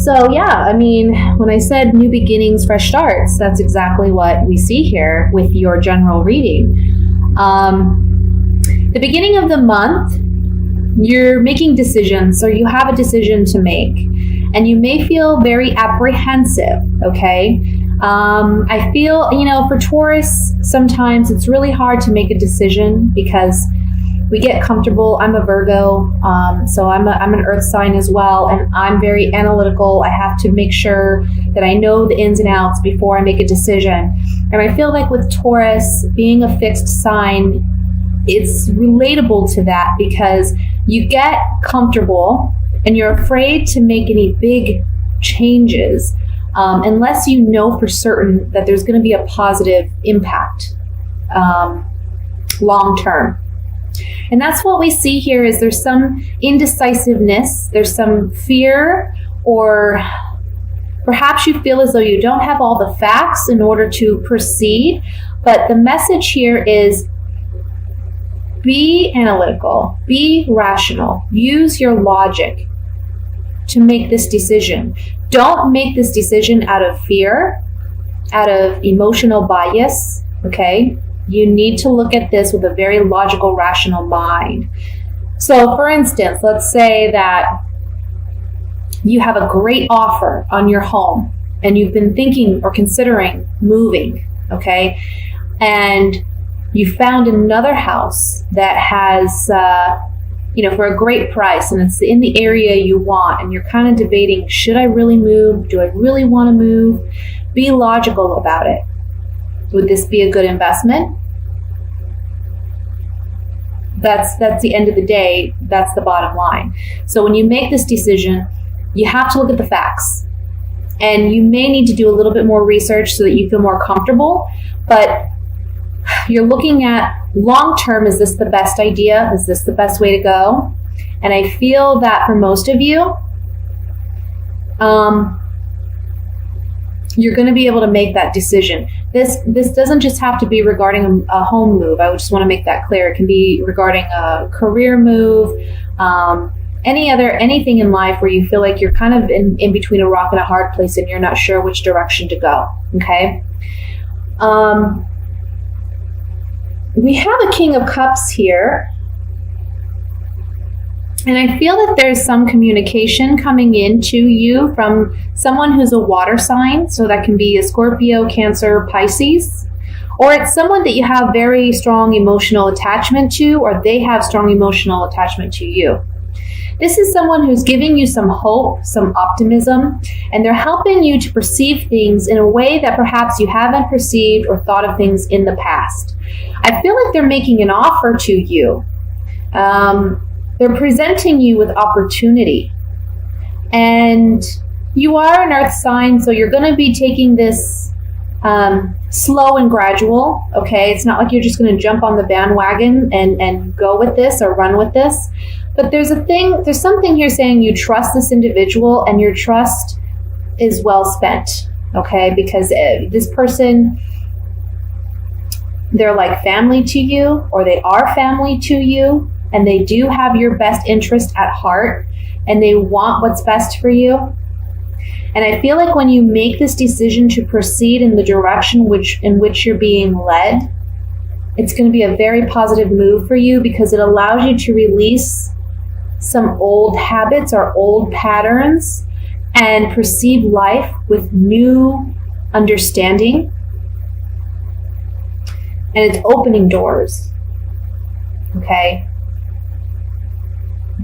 So yeah, I mean, when I said new beginnings, fresh starts, that's exactly what we see here with your general reading. The beginning of the month, you're making decisions, or you have a decision to make, and you may feel very apprehensive, okay? I feel, for Taurus, sometimes it's really hard to make a decision because we get comfortable. I'm a Virgo, so I'm an earth sign as well, and I'm very analytical. I have to make sure that I know the ins and outs before I make a decision. And I feel like with Taurus, being a fixed sign, it's relatable to that because you get comfortable and you're afraid to make any big changes unless you know for certain that there's going to be a positive impact long term. And that's what we see here is there's some indecisiveness, there's some fear, or perhaps you feel as though you don't have all the facts in order to proceed. But the message here is be analytical, be rational, use your logic to make this decision. Don't make this decision out of fear, out of emotional bias, okay? You need to look at this with a very logical, rational mind. So for instance, let's say that you have a great offer on your home and you've been thinking or considering moving, okay? And you found another house that has, for a great price, and it's in the area you want, and you're kind of debating, should I really move? Do I really want to move? Be logical about it. Would this be a good investment? That's the end of the day. That's the bottom line. So when you make this decision, you have to look at the facts. And you may need to do a little bit more research so that you feel more comfortable. But you're looking at long term, is this the best idea? Is this the best way to go? And I feel that for most of you, you're going to be able to make that decision. This doesn't just have to be regarding a home move. I just want to make that clear. It can be regarding a career move, anything in life where you feel like you're kind of in between a rock and a hard place and you're not sure which direction to go. Okay. We have a King of Cups here. And I feel that there's some communication coming into you from someone who's a water sign. So that can be a Scorpio, Cancer, Pisces. Or it's someone that you have very strong emotional attachment to, or they have strong emotional attachment to you. This is someone who's giving you some hope, some optimism, and they're helping you to perceive things in a way that perhaps you haven't perceived or thought of things in the past. I feel like they're making an offer to you. They're presenting you with opportunity. And you are an earth sign, so you're going to be taking this slow and gradual, okay? It's not like you're just going to jump on the bandwagon and go with this or run with this. But there's something here saying you trust this individual and your trust is well spent, okay? Because this person, they're like family to you, or they are family to you, and they do have your best interest at heart, and they want what's best for you. And I feel like when you make this decision to proceed in the direction in which you're being led, it's going to be a very positive move for you because it allows you to release some old habits or old patterns and perceive life with new understanding. And it's opening doors. Okay?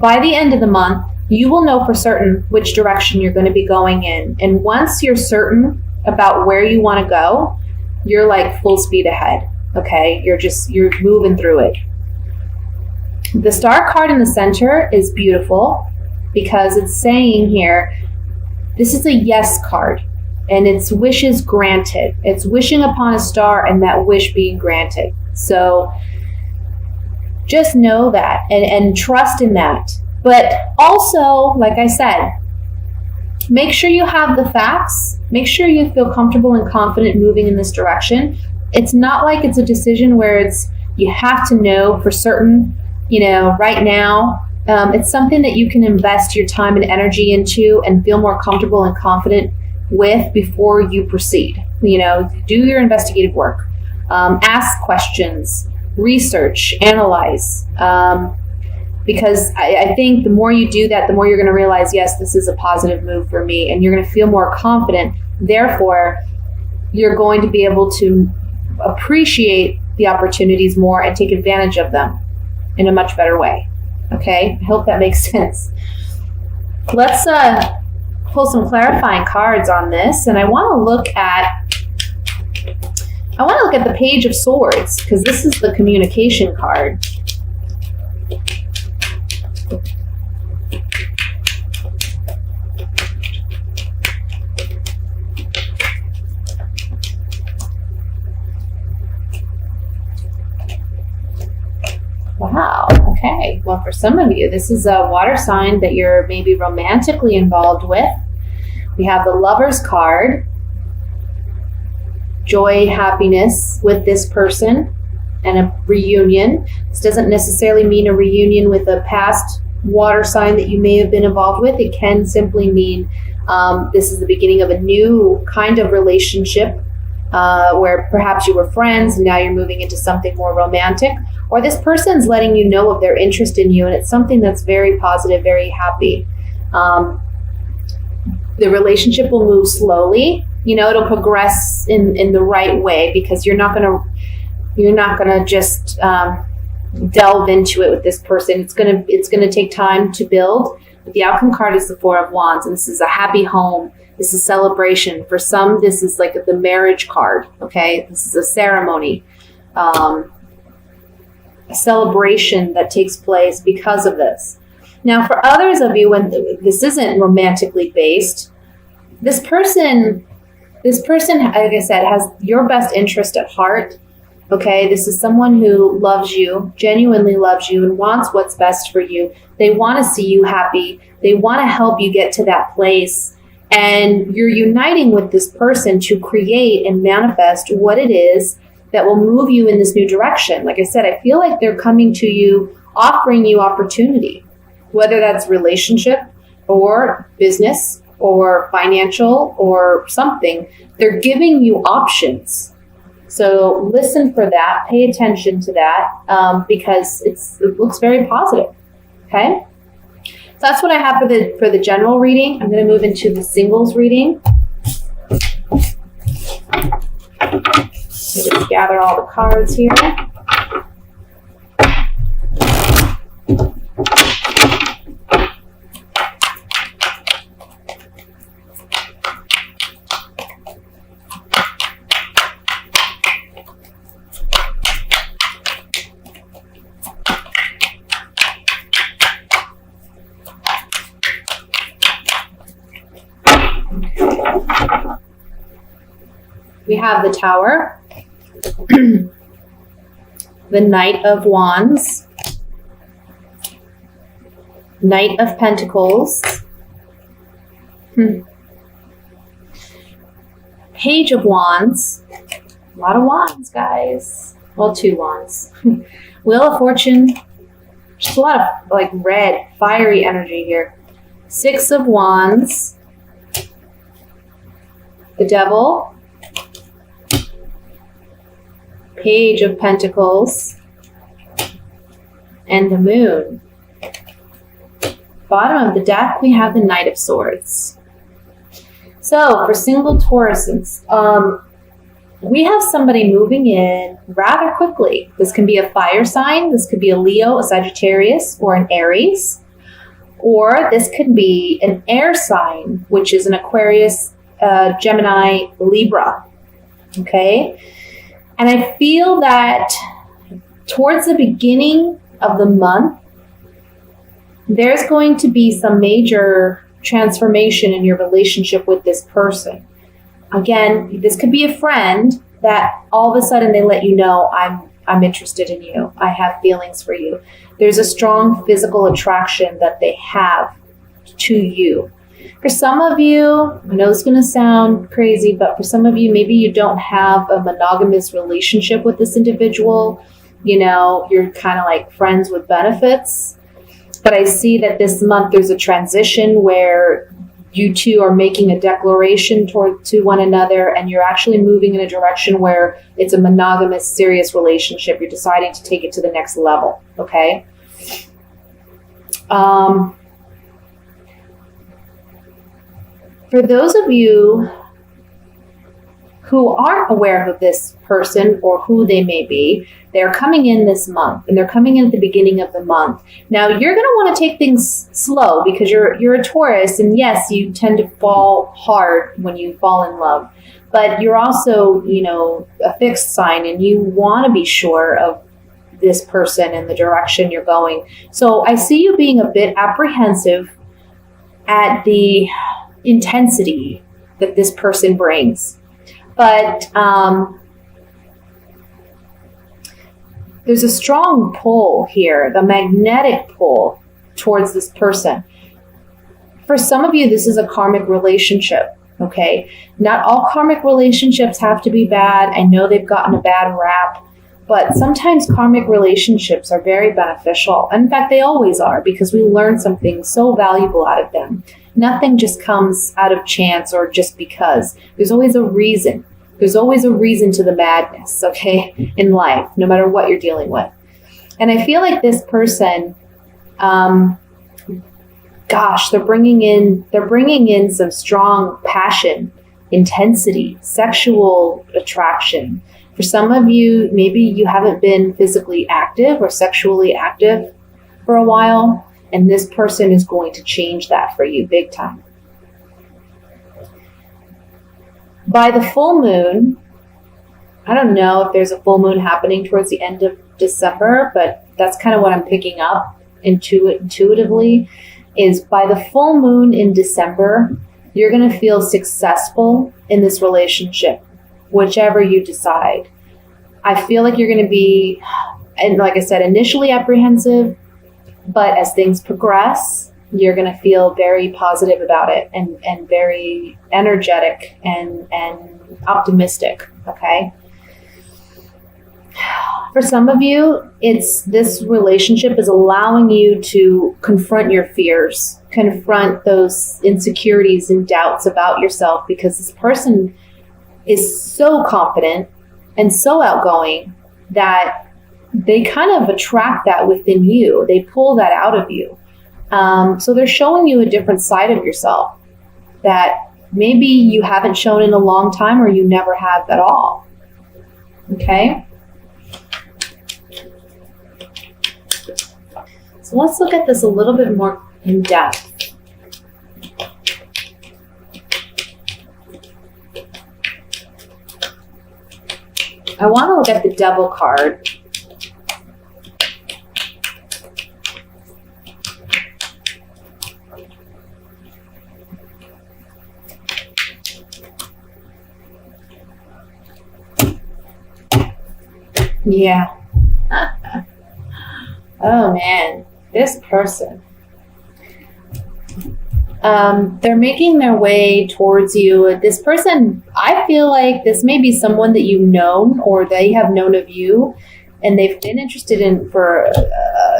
By the end of the month, you will know for certain which direction you're going to be going in. And once you're certain about where you want to go, you're like full speed ahead. Okay? You're moving through it. The star card in the center is beautiful because it's saying here, this is a yes card and it's wishes granted. It's wishing upon a star and that wish being granted. So just know that and trust in that. But also, like I said, make sure you have the facts. Make sure you feel comfortable and confident moving in this direction. It's not like it's a decision where you have to know for certain, right now, It's something that you can invest your time and energy into and feel more comfortable and confident with before you proceed. You know, do your investigative work, ask questions, research, analyze. Because I think the more you do that, the more you're going to realize, yes, this is a positive move for me, and you're going to feel more confident. Therefore, you're going to be able to appreciate the opportunities more and take advantage of them in a much better way. Okay, I hope that makes sense. Let's pull some clarifying cards on this, and I want to look at the Page of Swords, because this is the communication card. Wow. Okay. Well, for some of you, this is a water sign that you're maybe romantically involved with. We have the Lover's card. Joy, happiness with this person, and a reunion. This doesn't necessarily mean a reunion with a past water sign that you may have been involved with. It can simply mean this is the beginning of a new kind of relationship where perhaps you were friends and now you're moving into something more romantic. Or this person's letting you know of their interest in you, and it's something that's very positive, very happy. The relationship will move slowly. You know, it'll progress in the right way, because you're not gonna just delve into it with this person. It's gonna take time to build. But the outcome card is the Four of Wands, and this is a happy home. This is celebration. For some, this is like the marriage card. Okay, this is a ceremony. A celebration that takes place because of this. Now, for others of you, when this isn't romantically based, this person, like I said, has your best interest at heart. Okay, this is someone who loves you, genuinely loves you, and wants what's best for you. They want to see you happy. They want to help you get to that place. And you're uniting with this person to create and manifest what it is that will move you in this new direction. Like I said, I feel like they're coming to you, offering you opportunity, whether that's relationship or business or financial or something. They're giving you options. So listen for that, pay attention to that, because it looks very positive. Okay? So that's what I have for the general reading. I'm going to move into the singles reading. Just gather all the cards here. We have the Tower, the Knight of Wands, Knight of Pentacles, Page of Wands, a lot of wands, guys. Well, 2 wands. Wheel of Fortune, just a lot of like red, fiery energy here. 6 of Wands, the Devil, Page of Pentacles, and the Moon. Bottom of the deck, we have the Knight of Swords. So for single Taurusans, we have somebody moving in rather quickly. This can be a fire sign. This could be a Leo, a Sagittarius, or an Aries. Or this could be an air sign, which is an Aquarius, Gemini, Libra. Okay? And I feel that towards the beginning of the month, there's going to be some major transformation in your relationship with this person. Again, this could be a friend that all of a sudden they let you know, I'm interested in you. I have feelings for you. There's a strong physical attraction that they have to you. For some of you, I know it's going to sound crazy, but for some of you, maybe you don't have a monogamous relationship with this individual. You know, you're kind of like friends with benefits. But I see that this month there's a transition where you two are making a declaration to one another, and you're actually moving in a direction where it's a monogamous, serious relationship. You're deciding to take it to the next level, okay? For those of you who aren't aware of this person or who they may be, they're coming in this month, and they're coming in at the beginning of the month. Now, you're going to want to take things slow because you're a Taurus, and yes, you tend to fall hard when you fall in love, but you're also, a fixed sign, and you want to be sure of this person and the direction you're going. So I see you being a bit apprehensive at the intensity that this person brings. But there's a strong pull here, the magnetic pull towards this person. For some of you, this is a karmic relationship, okay? Not all karmic relationships have to be bad. I know they've gotten a bad rap, but sometimes karmic relationships are very beneficial. In fact, they always are, because we learn something so valuable out of them. Nothing just comes out of chance or just because. There's always a reason. There's always a reason to the madness, okay, in life, no matter what you're dealing with. And I feel like this person, they're bringing in some strong passion, intensity, sexual attraction. For some of you, maybe you haven't been physically active or sexually active for a while, and this person is going to change that for you big time. By the full moon, I don't know if there's a full moon happening towards the end of December, but that's kind of what I'm picking up intuitively, is by the full moon in December, you're going to feel successful in this relationship, whichever you decide. I feel like you're going to be, and like I said, initially apprehensive, but as things progress, you're going to feel very positive about it and very energetic and optimistic, okay? For some of you, this relationship is allowing you to confront your fears, confront those insecurities and doubts about yourself, because this person is so confident and so outgoing that they kind of attract that within you. They pull that out of you. So they're showing you a different side of yourself that maybe you haven't shown in a long time, or you never have at all. Okay? So let's look at this a little bit more in depth. I want to look at the Devil card. Yeah. Oh man, this person. They're making their way towards you. This person, I feel like this may be someone that you've known, or they have known of you, and they've been interested in for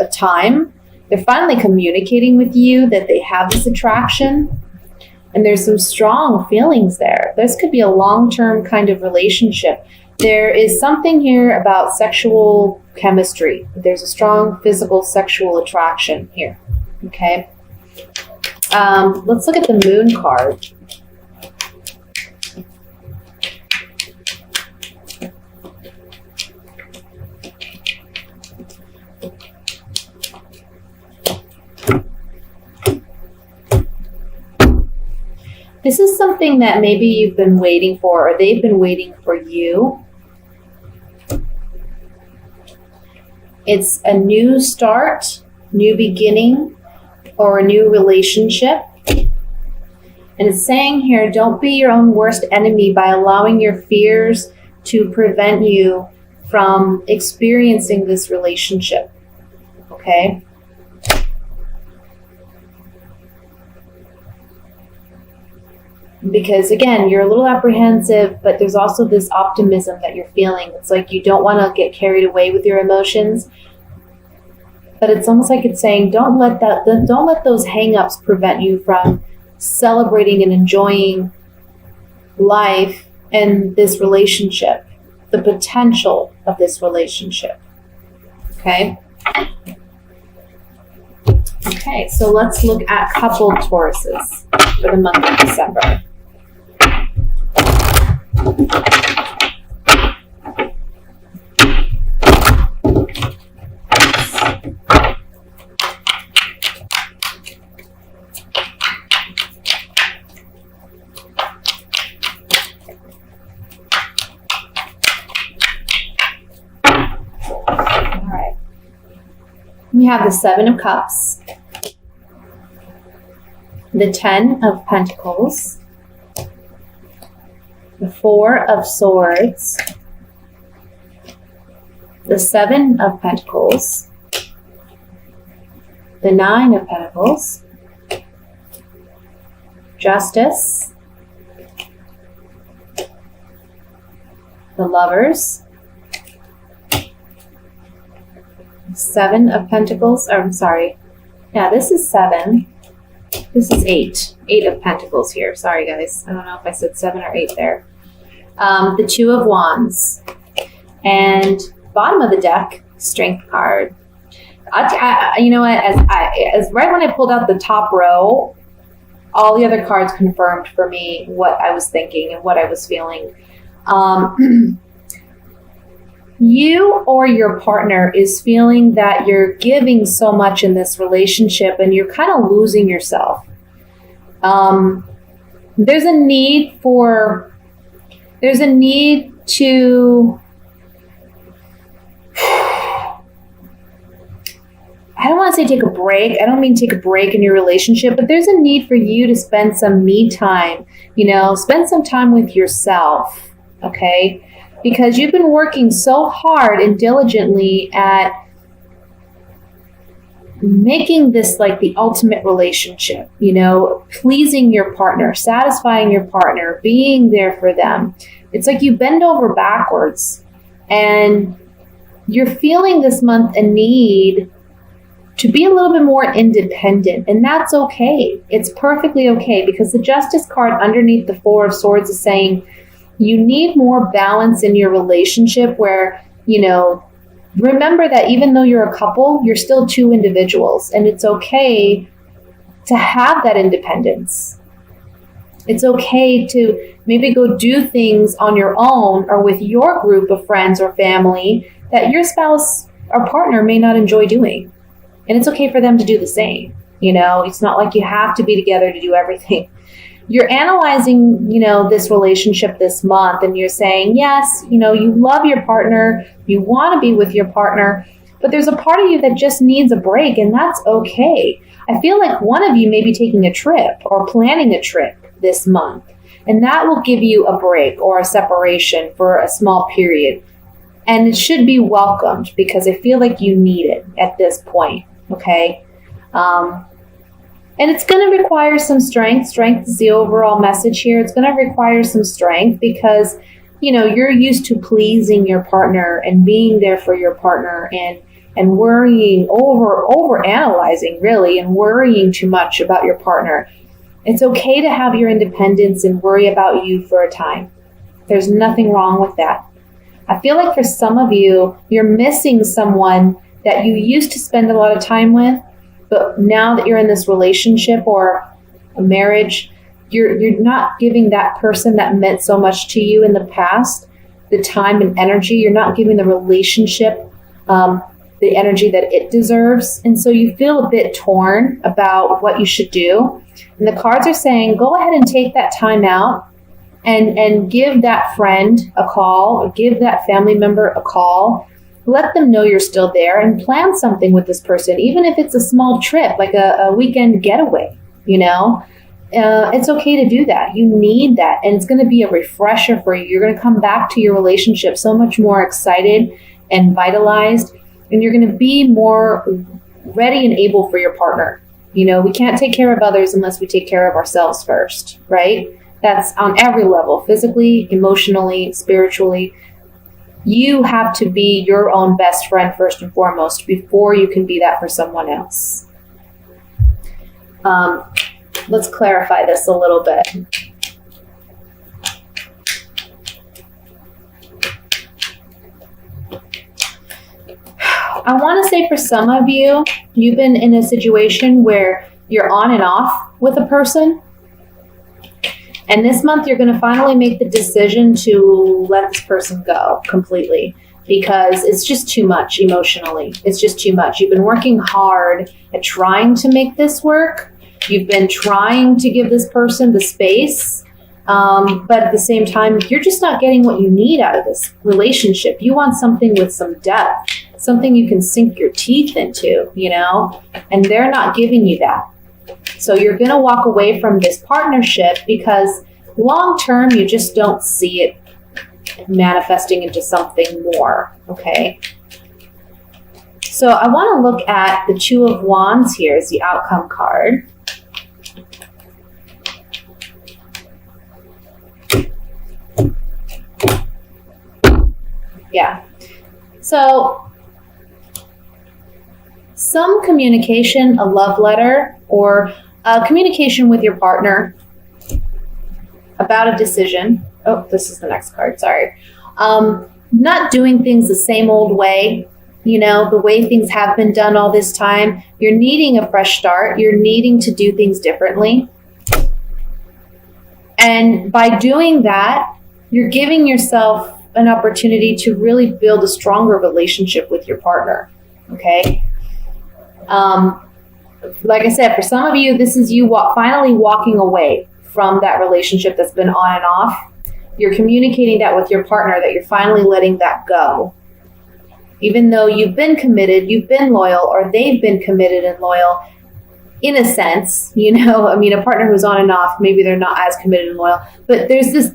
a time. They're finally communicating with you that they have this attraction, and there's some strong feelings there. This could be a long-term kind of relationship. There is something here about sexual chemistry. There's a strong physical sexual attraction here. Okay. Let's look at the Moon card. This is something that maybe you've been waiting for, or they've been waiting for you. It's a new start, new beginning, or a new relationship. And it's saying here, don't be your own worst enemy by allowing your fears to prevent you from experiencing this relationship. Okay? Because again, you're a little apprehensive, but there's also this optimism that you're feeling. It's like you don't want to get carried away with your emotions, But it's almost like it's saying, don't let those hang-ups prevent you from celebrating and enjoying life and this relationship, the potential of this relationship. Okay? Okay, so let's look at coupled Tauruses for the month of December. We have the Seven of Cups, the Ten of Pentacles, the Four of Swords, the Seven of Pentacles, the Nine of Pentacles, Justice, the Lovers, Seven of Pentacles, this is 7. This is 8. 8 of Pentacles here. Sorry, guys. I don't know if I said 7 or 8 there. The Two of Wands. And bottom of the deck, Strength card. You know what? As right when I pulled out the top row, all the other cards confirmed for me what I was thinking and what I was feeling. You or your partner is feeling that you're giving so much in this relationship and you're kind of losing yourself. There's a need to, I don't want to say take a break. I don't mean take a break in your relationship, but there's a need for you to spend some me time, spend some time with yourself. Okay. Because you've been working so hard and diligently at making this like the ultimate relationship, pleasing your partner, satisfying your partner, being there for them. It's like you bend over backwards and you're feeling this month a need to be a little bit more independent. And that's okay. It's perfectly okay, because the Justice card underneath the Four of Swords is saying, you need more balance in your relationship where, remember that even though you're a couple, you're still two individuals, and it's okay to have that independence. It's okay to maybe go do things on your own or with your group of friends or family that your spouse or partner may not enjoy doing. And it's okay for them to do the same. It's not like you have to be together to do everything. You're analyzing, this relationship this month, and you're saying, yes, you love your partner, you want to be with your partner, but there's a part of you that just needs a break, and that's okay. I feel like one of you may be taking a trip or planning a trip this month, and that will give you a break or a separation for a small period. And it should be welcomed, because I feel like you need it at this point, okay? And it's going to require some strength. Strength is the overall message here. It's going to require some strength because, you're used to pleasing your partner and being there for your partner and worrying over analyzing really and worrying too much about your partner. It's okay to have your independence and worry about you for a time. There's nothing wrong with that. I feel like for some of you, you're missing someone that you used to spend a lot of time with. But now that you're in this relationship or a marriage, you're not giving that person that meant so much to you in the past the time and energy. You're not giving the relationship the energy that it deserves. And so you feel a bit torn about what you should do. And the cards are saying, go ahead and take that time out and give that friend a call or give that family member a call. Let them know you're still there and plan something with this person, even if it's a small trip, like a weekend getaway, It's okay to do that. You need that. And it's going to be a refresher for you. You're going to come back to your relationship so much more excited and vitalized. And you're going to be more ready and able for your partner. We can't take care of others unless we take care of ourselves first, right? That's on every level, physically, emotionally, spiritually. You have to be your own best friend first and foremost before you can be that for someone else. Let's clarify this a little bit. I want to say for some of you, you've been in a situation where you're on and off with a person. And this month, you're going to finally make the decision to let this person go completely because it's just too much emotionally. It's just too much. You've been working hard at trying to make this work. You've been trying to give this person the space. But at the same time, you're just not getting what you need out of this relationship. You want something with some depth, something you can sink your teeth into, you know, and they're not giving you that. So you're going to walk away from this partnership because long term, you just don't see it manifesting into something more, okay? So I want to look at the Two of Wands here as the outcome card. Yeah. So some communication, a love letter, or a communication with your partner about a decision. Oh, this is the next card, sorry. Not doing things the same old way, you know, the way things have been done all this time. You're needing a fresh start. You're needing to do things differently. And by doing that, you're giving yourself an opportunity to really build a stronger relationship with your partner, okay? Like I said, for some of you, this is you finally walking away from that relationship that's been on and off. You're communicating that with your partner, that you're finally letting that go. Even though you've been committed, you've been loyal, or they've been committed and loyal, in a sense, you know, I mean, a partner who's on and off, maybe they're not as committed and loyal, but there's this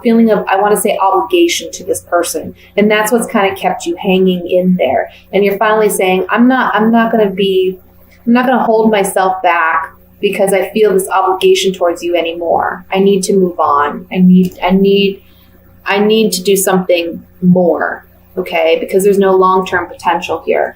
feeling of, I want to say, obligation to this person. And that's what's kind of kept you hanging in there. And you're finally saying, I'm not going to hold myself back because I feel this obligation towards you anymore. I need to move on. I need to do something more. Okay. Because there's no long-term potential here.